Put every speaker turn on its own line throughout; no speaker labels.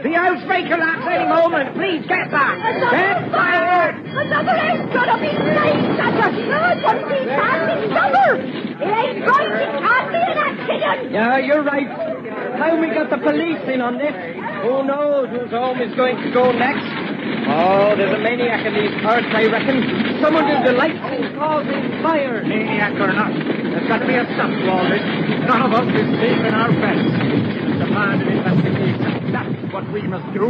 The housebreaker lap's any moment. Please get back. Get fired.
Another ain't gonna be late, Doctor. Don't be fast, double. It ain't right. It can't be an accident.
Yeah, you're right. How we got the police in on this? Who knows whose home is going to go next? Oh, there's a maniac in these parts, I reckon. Someone who delights in causing fire.
Maniac or not, there's got to be a stop to all this. None of us is safe in our beds. Demand an investigation. That's what we must do.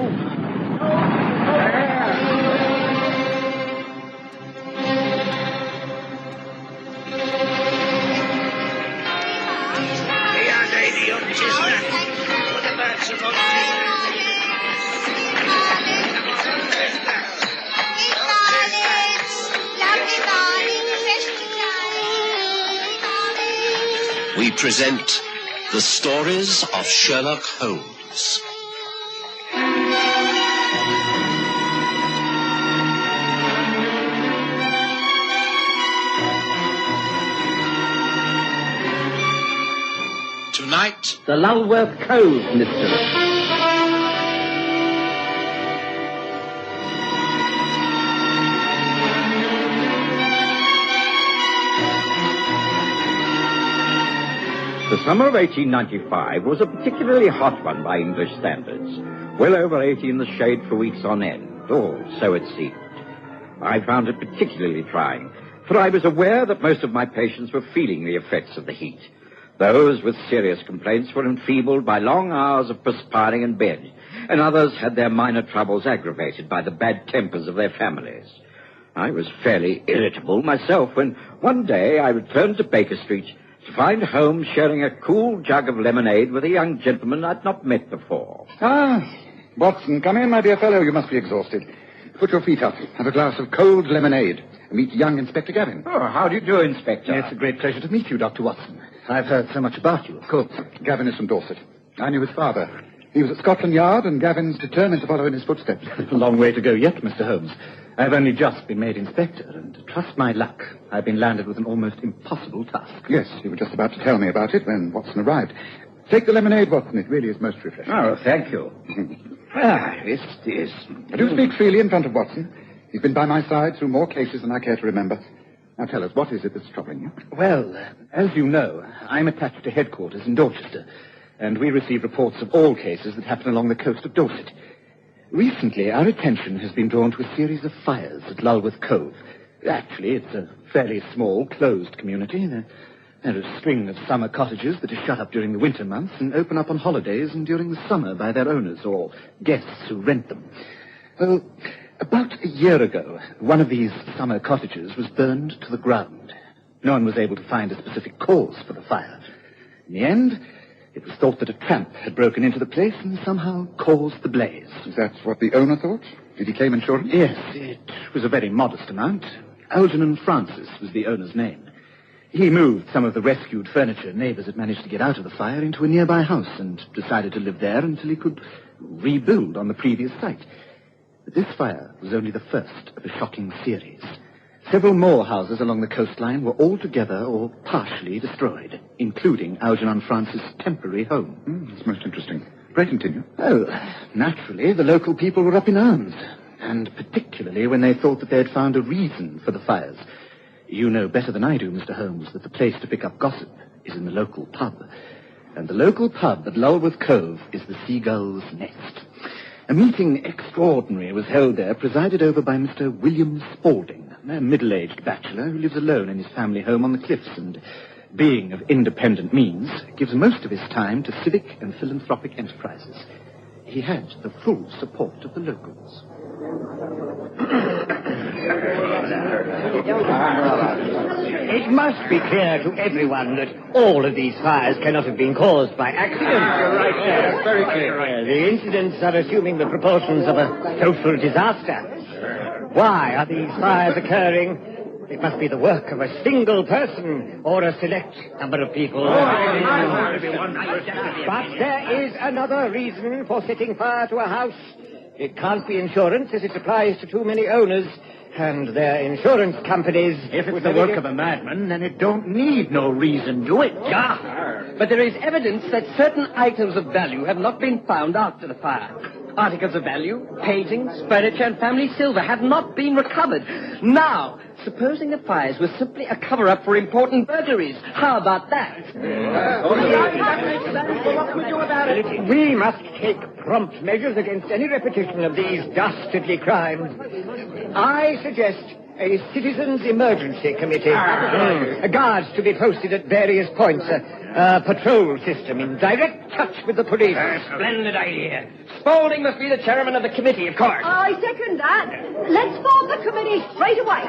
We present the stories of Sherlock Holmes. Tonight,
the Longworth Cove mystery.
The summer of 1895 was a particularly hot one by English standards. Well over 80 in the shade for weeks on end, or so it seemed. I found it particularly trying, for I was aware that most of my patients were feeling the effects of the heat. Those with serious complaints were enfeebled by long hours of perspiring in bed, and others had their minor troubles aggravated by the bad tempers of their families. I was fairly irritable myself when one day I returned to Baker Street to find Holmes sharing a cool jug of lemonade with a young gentleman I'd not met before.
Ah, Watson, come in, my dear fellow. You must be exhausted. Put your feet up. Have a glass of cold lemonade. Meet young Inspector Gavin.
Oh, how do you do, Inspector?
It's a great pleasure to meet you, Dr. Watson. I've heard so much about you, of course. Gavin is from Dorset. I knew his father. He was at Scotland Yard, and Gavin's determined to follow in his footsteps.
A long way to go yet, Mr. Holmes. I've only just been made inspector, and trust my luck, I've been landed with an almost impossible task.
Yes, you were just about to tell me about it when Watson arrived. Take the lemonade, Watson. It really is most refreshing.
Oh, thank you. This is...
Do speak freely in front of Watson. He's been by my side through more cases than I care to remember. Now tell us, what is it that's troubling you?
Well, as you know, I'm attached to headquarters in Dorchester, and we receive reports of all cases that happen along the coast of Dorset. Recently, our attention has been drawn to a series of fires at Lulworth Cove. Actually, it's a fairly small, closed community. There are a string of summer cottages that are shut up during the winter months and open up on holidays and during the summer by their owners or guests who rent them. Well, about a year ago, one of these summer cottages was burned to the ground. No one was able to find a specific cause for the fire. In the end, it was thought that a tramp had broken into the place and somehow caused the blaze.
Is that what the owner thought? Did he claim insurance?
Yes, it was a very modest amount. Algernon Francis was the owner's name. He moved some of the rescued furniture neighbors had managed to get out of the fire into a nearby house and decided to live there until he could rebuild on the previous site. But this fire was only the first of a shocking series. Several more houses along the coastline were altogether or partially destroyed, including Algernon Francis' temporary home.
That's most interesting. Pray continue.
Oh, naturally, the local people were up in arms, and particularly when they thought that they had found a reason for the fires. You know better than I do, Mr. Holmes, that the place to pick up gossip is in the local pub. And the local pub at Lulworth Cove is the Seagull's Nest. A meeting extraordinary was held there, presided over by Mr. William Spaulding, a middle-aged bachelor who lives alone in his family home on the cliffs and, being of independent means, gives most of his time to civic and philanthropic enterprises. He had the full support of the locals.
It must be clear to everyone that all of these fires cannot have been caused by accident.
You're right, yes, very clear.
The incidents are assuming the proportions of a social disaster. Why are these fires occurring? It must be the work of a single person or a select number of people. But there is another reason for setting fire to a house. It can't be insurance, as it applies to too many owners and their insurance companies.
If it's the work of a madman, then it don't need no reason, do it?
Yeah. But there is evidence that certain items of value have not been found after the fire. Articles of value, paintings, furniture, and family silver had not been recovered. Now, supposing the fires were simply a cover-up for important burglaries, how about that?
What can we do about it? We must take prompt measures against any repetition of these dastardly crimes. I suggest a citizens' emergency committee. Guards to be posted at various points. A patrol system in direct touch with the police.
Splendid idea. Spaulding must be the chairman of the committee, of course.
I second that. Let's form the committee straight away.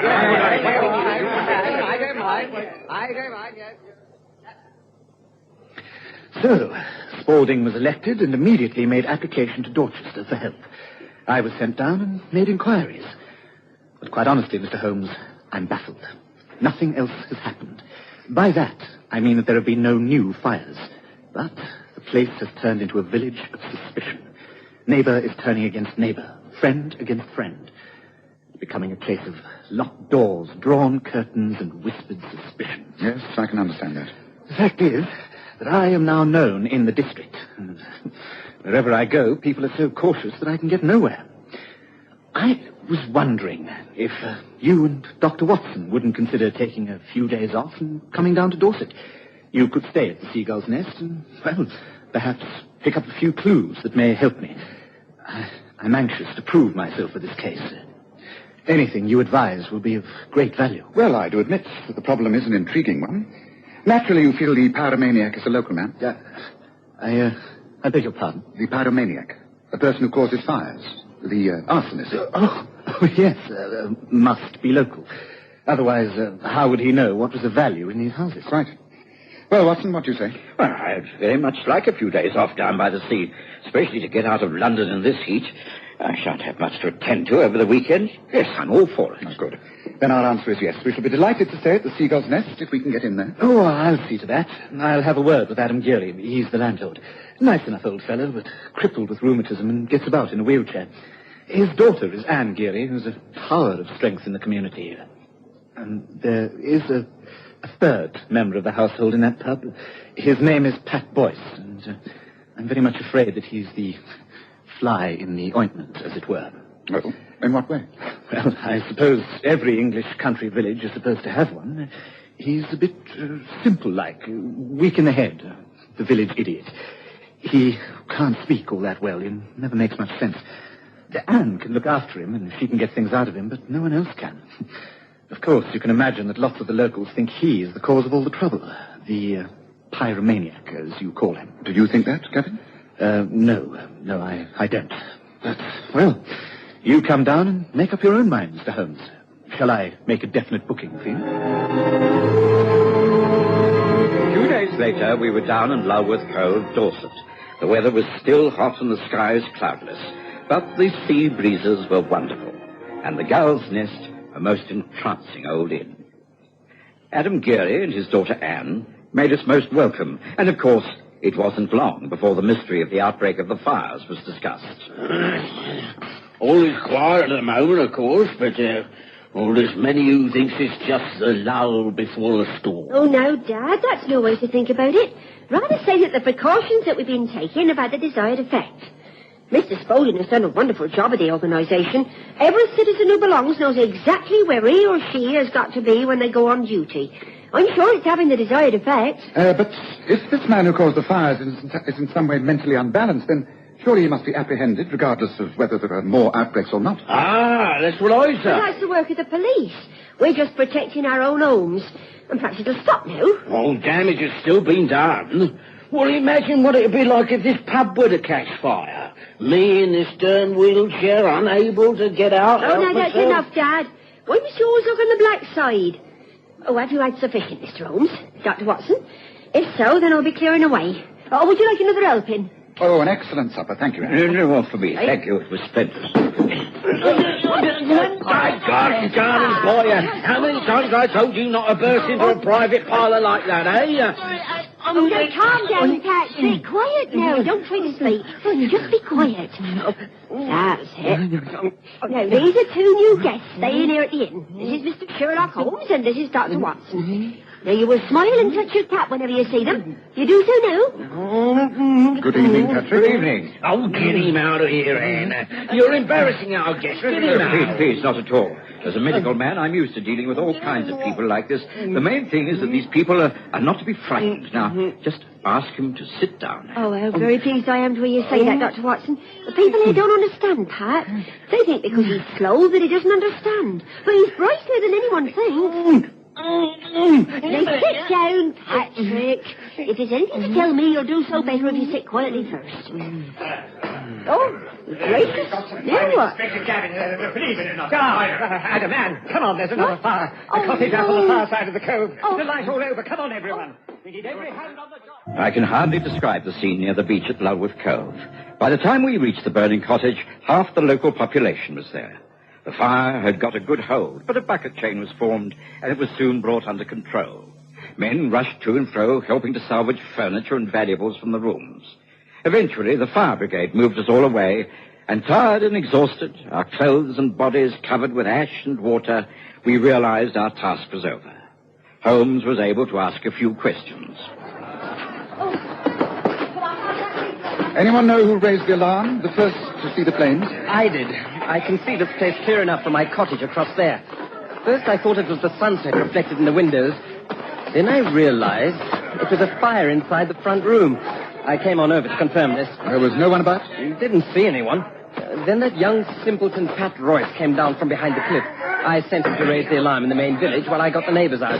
I don't mind, yes.
So, Spaulding was elected and immediately made application to Dorchester for help. I was sent down and made inquiries. But quite honestly, Mr. Holmes, I'm baffled. Nothing else has happened. By that, I mean that there have been no new fires. But the place has turned into a village of suspicion. Neighbor is turning against neighbor, friend against friend. It's becoming a place of locked doors, drawn curtains, and whispered suspicion.
Yes, I can understand that.
The fact is that I am now known in the district. And wherever I go, people are so cautious that I can get nowhere. I was wondering if you and Dr. Watson wouldn't consider taking a few days off and coming down to Dorset. You could stay at the Seagull's Nest and, well, perhaps pick up a few clues that may help me. I'm anxious to prove myself for this case. Anything you advise will be of great value.
Well, I do admit that the problem is an intriguing one. Naturally, you feel the pyromaniac is a local man.
I beg your pardon?
The pyromaniac. The person who causes fires. The arsonist.
Oh, yes, must be local. Otherwise, how would he know what was of value in these houses?
Right. Well, Watson, what do you say?
Well, I'd very much like a few days off down by the sea, especially to get out of London in this heat. I shan't have much to attend to over the weekend. Yes, I'm all for it.
That's good. Then our answer is yes. We shall be delighted to stay at the Seagull's Nest if we can get in there.
Oh, I'll see to that. I'll have a word with Adam Geary. He's the landlord. Nice enough old fellow, but crippled with rheumatism and gets about in a wheelchair. His daughter is Anne Geary, who's a tower of strength in the community. And there is a third member of the household in that pub. His name is Pat Boyce, and I'm very much afraid that he's the fly in the ointment, as it were.
Oh, in what way?
Well, I suppose every English country village is supposed to have one. He's a bit simple-like, weak in the head, the village idiot. He can't speak all that well. He never makes much sense. Anne can look after him, and she can get things out of him, but no one else can. Of course, you can imagine that lots of the locals think he is the cause of all the trouble. The pyromaniac, as you call him.
Do you think that, Gavin?
No, I don't. But, well, you come down and make up your own mind, Mr. Holmes. Shall I make a definite booking for you?
2 days later, we were down in Longworth Cove, Dorset. The weather was still hot and the skies cloudless, but the sea breezes were wonderful, and the Gull's Nest a most entrancing old inn. Adam Geary and his daughter Anne made us most welcome, and of course, it wasn't long before the mystery of the outbreak of the fires was discussed.
All is quiet at the moment, of course, but there's many who thinks it's just the lull before the storm.
Oh, no, Dad, that's no way to think about it. Rather say that the precautions that we've been taking have had the desired effect. Mr. Spaulding has done a wonderful job of the organisation. Every citizen who belongs knows exactly where he or she has got to be when they go on duty. I'm sure it's having the desired effect.
But if this man who caused the fires is in some way mentally unbalanced, then surely he must be apprehended, regardless of whether there are more outbreaks or not.
Ah, that's what I said.
Well, that's the work of the police. We're just protecting our own homes. And perhaps it'll stop now.
Oh, damage has still been done. Well, imagine what it'd be like if this pub were to catch fire. Me in this stern wheelchair, unable to get out.
Oh, no, that's enough, Dad. Why must you always look on the black side? Oh, have you had sufficient, Mr. Holmes? Dr. Watson? If so, then I'll be clearing away. Oh, would you like another helping?
Oh, an excellent supper. Thank you, Anne.
No more for me. Thank you. It was splendid.
My God, darling boy, how many times I told you not to burst into a private parlour like that, eh?
Oh, now, calm down, Pat. Be quiet now. Don't try to sleep. Just be quiet. That's it. Now, these are two new guests staying here at the inn. This is Mr. Sherlock Holmes, and this is Dr. Watson. Now, you will smile and touch your cap whenever you see them. You do so now.
Good evening, Patrick.
Good evening.
Oh, get him out of here, Anne. You're embarrassing our guest. Get him out.
Please, not at all. As a medical man, I'm used to dealing with all kinds of people like this. The main thing is that these people are not to be frightened. Now, just ask him to sit down.
Oh, how very pleased I am to hear you say that, Dr. Watson. The people here don't understand, Pat. They think because he's slow that he doesn't understand. But he's brighter than anyone thinks. Now sit down, Patrick. If there's anything to tell me, you'll do so better if you sit quietly first. Oh, gracious. Now what?
Inspector Gavin, believe it or not. Adam, man, come on, there's another fire. A cottage up on the far side of the cove. The light all over. Come on, everyone. We need every hand on the job.
I can hardly describe the scene near the beach at Longworth Cove. By the time we reached the burning cottage, half the local population was there. The fire had got a good hold, but a bucket chain was formed, and it was soon brought under control. Men rushed to and fro, helping to salvage furniture and valuables from the rooms. Eventually, the fire brigade moved us all away, and tired and exhausted, our clothes and bodies covered with ash and water, we realized our task was over. Holmes was able to ask a few questions.
Anyone know who raised the alarm, the first to see the flames?
I did. I can see this place clear enough from my cottage across there. First, I thought it was the sunset reflected in the windows. Then I realized it was a fire inside the front room. I came on over to confirm this.
There was no one about?
Didn't see anyone. Then that young simpleton Pat Royce came down from behind the cliff. I sent him to raise the alarm in the main village while I got the neighbors out.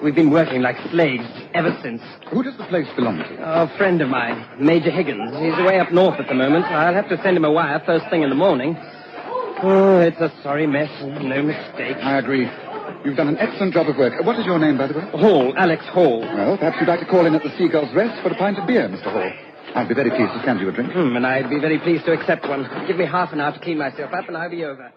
We've been working like slaves ever since.
Who does the place belong to?
A friend of mine, Major Higgins. He's away up north at the moment. I'll have to send him a wire first thing in the morning. Oh, it's a sorry mess. No mistake.
I agree. You've done an excellent job of work. What is your name, by the way?
Hall, Alex Hall.
Well, perhaps you'd like to call in at the Seagull's Rest for a pint of beer, Mr. Hall. I'd be very pleased to send you a drink.
And I'd be very pleased to accept one. Give me half an hour to clean myself up and I'll be over.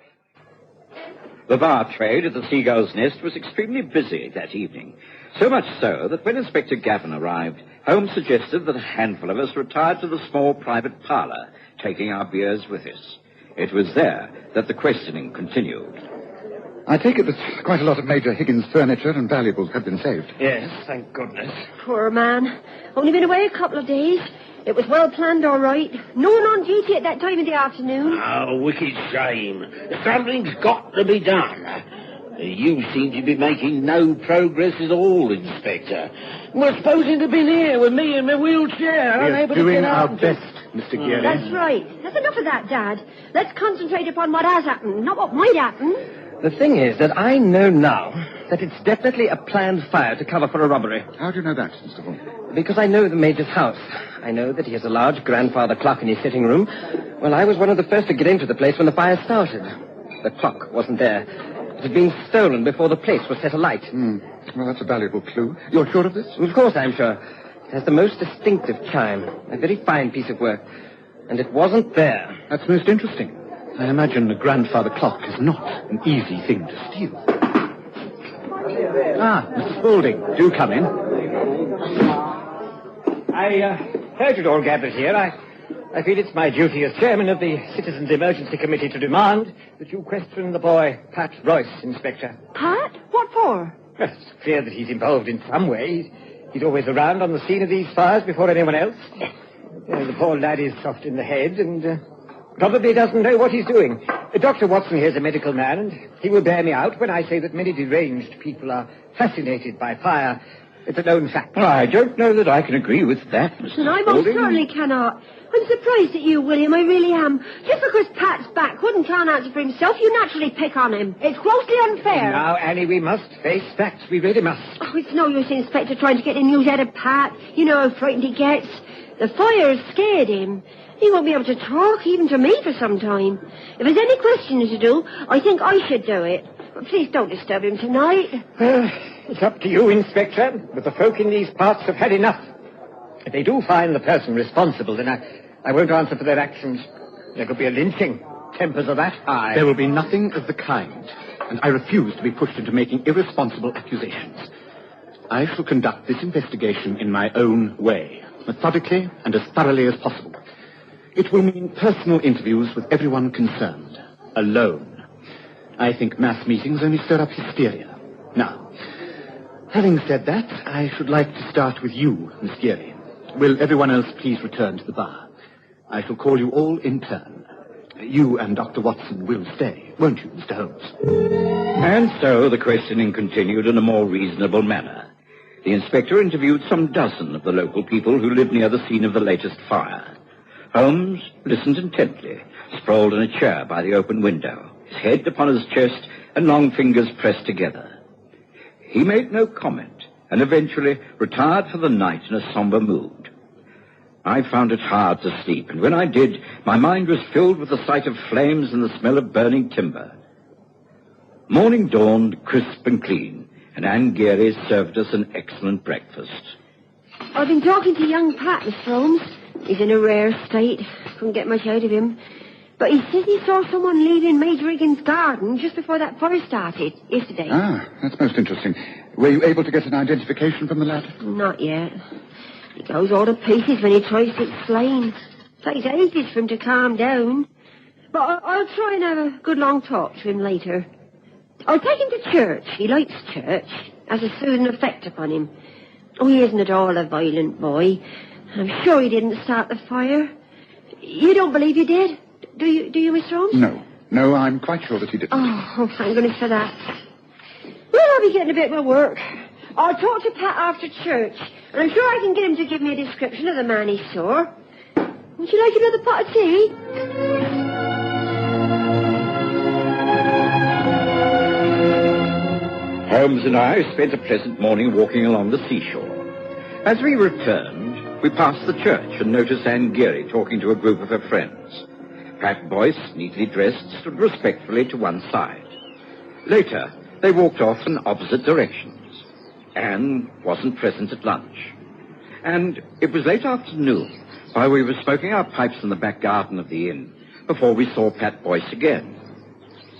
The bar trade at the Seagull's Nest was extremely busy that evening. So much so that when Inspector Gavin arrived, Holmes suggested that a handful of us retire to the small private parlour, taking our beers with us. It was there that the questioning continued.
I take it that quite a lot of Major Higgins' furniture and valuables have been saved.
Yes, thank goodness.
Poor man. Only been away a couple of days. It was well planned, all right. No one on duty at that time of the afternoon.
Oh, wicked shame. Something's got to be done. You seem to be making no progress at all, Inspector. We're supposing to have been here with me in my wheelchair.
We're doing our best, Mr. Geary.
That's right. That's enough of that, Dad. Let's concentrate upon what has happened, not what might happen.
The thing is that I know now that it's definitely a planned fire to cover for a robbery.
How do you know that, Mr. Hall?
Because I know the Major's house. I know that he has a large grandfather clock in his sitting room. Well, I was one of the first to get into the place when the fire started. The clock wasn't there. It had been stolen before the place was set alight.
Well, that's a valuable clue. You're sure of this?
Of course I'm sure. It has the most distinctive chime. A very fine piece of work. And it wasn't there.
That's most interesting. I imagine a grandfather clock is not an easy thing to steal. Mr. Spaulding, do come in.
I heard you'd all gathered here. I feel it's my duty as chairman of the Citizens Emergency Committee to demand that you question the boy, Pat Royce, Inspector.
Pat? What for?
Well, it's clear that he's involved in some way. He's always around on the scene of these fires before anyone else. The poor lad is soft in the head and probably doesn't know what he's doing. Dr. Watson here's a medical man, and he will bear me out when I say that many deranged people are fascinated by fire. It's a known fact.
Well, I don't know that I can agree with that, Mr.
And I most
Spaulding.
certainly cannot. I'm surprised at you, William, I really am. Just because Pat's back wouldn't can't answer for himself, you naturally pick on him. It's grossly unfair.
Now, Annie, we must face facts. We really must.
Oh, it's no use, Inspector, trying to get the news out of Pat. You know how frightened he gets. The fire's scared him. He won't be able to talk, even to me, for some time. If there's any questioning to do, I think I should do it. But please don't disturb him tonight.
It's up to you, Inspector, but the folk in these parts have had enough. If they do find the person responsible, then I won't answer for their actions. There could be a lynching. Tempers are that high.
There will be nothing of the kind, and I refuse to be pushed into making irresponsible accusations. I shall conduct this investigation in my own way, methodically and as thoroughly as possible. It will mean personal interviews with everyone concerned, alone. I think mass meetings only stir up hysteria. Now, Having said that, I should like to start with you, Miss Geary. Will everyone else please return to the bar? I shall call you all in turn. You and Dr. Watson will stay, won't you, Mr. Holmes?
And so the questioning continued in a more reasonable manner. The inspector interviewed some dozen of the local people who lived near the scene of the latest fire. Holmes listened intently, sprawled in a chair by the open window, his head upon his chest and long fingers pressed together. He made no comment and eventually retired for the night in a somber mood. I found it hard to sleep, and when I did, my mind was filled with the sight of flames and the smell of burning timber. Morning dawned crisp and clean, and Anne Geary served us an excellent breakfast.
I've been talking to young Pat, Mr. Holmes. He's in a rare state. Couldn't get much out of him. But he says he saw someone leaving Major Riggins' garden just before that fire started, yesterday.
Ah, that's most interesting. Were you able to get an identification from the lad?
Not yet. He goes all to pieces when he tries to explain. Takes ages for him to calm down. But I'll try and have a good long talk to him later. I'll take him to church. He likes church. Has a soothing effect upon him. Oh, he isn't at all a violent boy. I'm sure he didn't start the fire. You don't believe he did? Do you, Mr. Holmes?
No, I'm quite sure that he didn't.
Oh, thank goodness for that. Well, I'll be getting a bit more work. I'll talk to Pat after church, and I'm sure I can get him to give me a description of the man he saw. Would you like another pot of tea?
Holmes and I spent a pleasant morning walking along the seashore. As we returned, we passed the church and noticed Anne Geary talking to a group of her friends. Pat Boyce, neatly dressed, stood respectfully to one side. Later, they walked off in opposite directions. Anne wasn't present at lunch. And it was late afternoon, while we were smoking our pipes in the back garden of the inn, before we saw Pat Boyce again.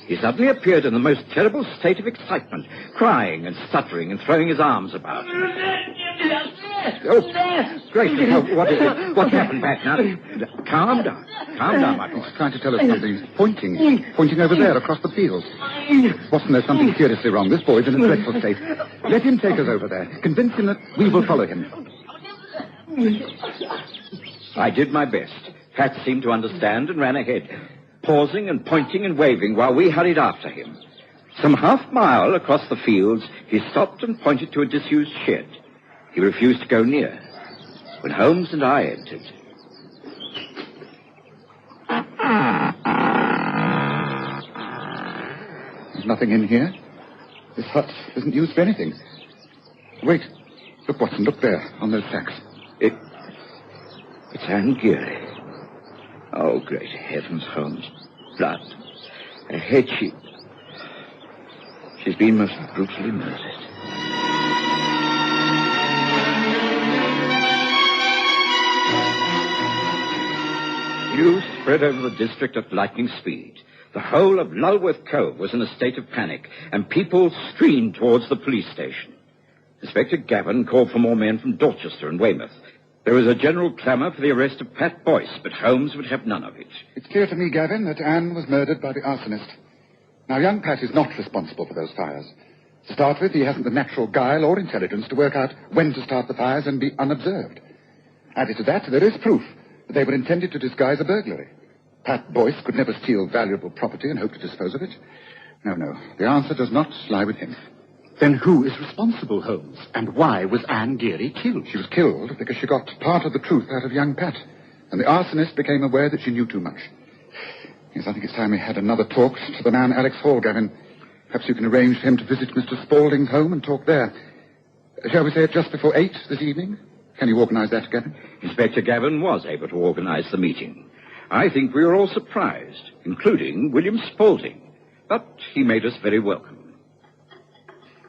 He suddenly appeared in the most terrible state of excitement, crying and stuttering and throwing his arms about. Oh, gracious, what is it? What's happened, Pat? Now, calm down, my boy.
He's trying to tell us something. He's pointing over there across the field. Wasn't there something seriously wrong? This boy's in a dreadful state. Let him take us over there. Convince him that we will follow him.
I did my best. Pat seemed to understand and ran ahead, pausing and pointing and waving while we hurried after him. Some half-mile across the fields, he stopped and pointed to a disused shed. He refused to go near. When Holmes and I entered...
There's nothing in here. This hut isn't used for anything. Wait. Look, Watson, look there, on those sacks.
It's Anne Geary. Oh, great heavens, Holmes. Blood. Her head, she's been most brutally murdered. News spread over the district at lightning speed. The whole of Longworth Cove was in a state of panic, and people streamed towards the police station. Inspector Gavin called for more men from Dorchester and Weymouth. There was a general clamour for the arrest of Pat Boyce, but Holmes would have none of it.
It's clear to me, Gavin, that Anne was murdered by the arsonist. Now, young Pat is not responsible for those fires. To start with, he hasn't the natural guile or intelligence to work out when to start the fires and be unobserved. Added to that, there is proof that they were intended to disguise a burglary. Pat Boyce could never steal valuable property and hope to dispose of it. No. The answer does not lie with him.
Then who is responsible, Holmes? And why was Anne Geary killed?
She was killed because she got part of the truth out of young Pat. And the arsonist became aware that she knew too much. Yes, I think it's time we had another talk to the man Alex Hall, Gavin. Perhaps you can arrange for him to visit Mr. Spaulding's home and talk there. Shall we say it just before 8 this evening? Can you organise that, Gavin?
Inspector Gavin was able to organise the meeting. I think we were all surprised, including William Spaulding. But he made us very welcome.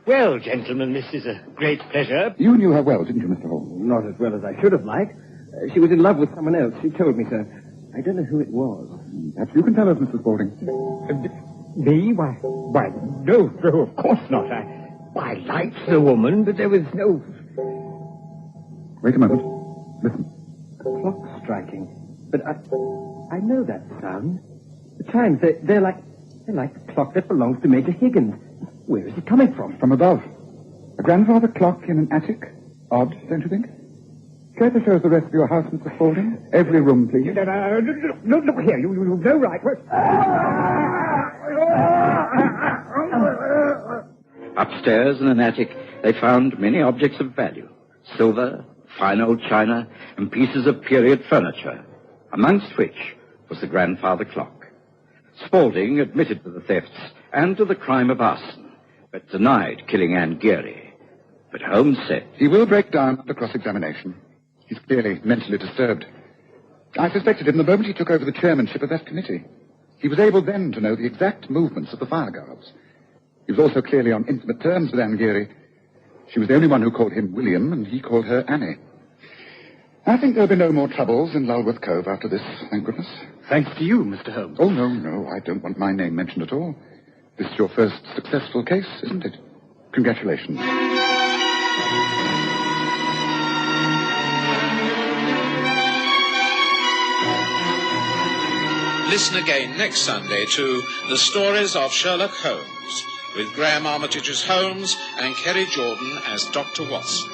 Well, gentlemen, this is a great pleasure.
You knew her well, didn't you, Mr. Hall?
Not as well as I should have liked. She was in love with someone else. She told me so. I don't know who it was.
Perhaps you can tell us, Mr. Spaulding.
Me? Why, no, of course not. I liked the woman, but there was no...
Wait a moment. Listen.
A clock striking. But I know that sound. The chimes, they're like the clock that belongs to Major Higgins. Where is it coming from?
From above. A grandfather clock in an attic? Odd, don't you think? Care to show us the rest of your house, Mr. Spaulding? Every room, please.
Look here, you've no right.
Upstairs in an attic, they found many objects of value. Silver, fine old china, and pieces of period furniture, amongst which was the grandfather clock. Spaulding admitted to the thefts and to the crime of arson, but denied killing Anne Geary. But Holmes said...
He will break down under cross-examination. He's clearly mentally disturbed. I suspected him the moment he took over the chairmanship of that committee. He was able then to know the exact movements of the fire guards. He was also clearly on intimate terms with Anne Geary. She was the only one who called him William, and he called her Annie. I think there'll be no more troubles in Lulworth Cove after this, thank goodness.
Thanks to you, Mr. Holmes.
Oh, no, I don't want my name mentioned at all. This is your first successful case, isn't it? Congratulations.
Listen again next Sunday to The Stories of Sherlock Holmes, with Graham Armitage's Holmes and Kerry Jordan as Dr. Watson.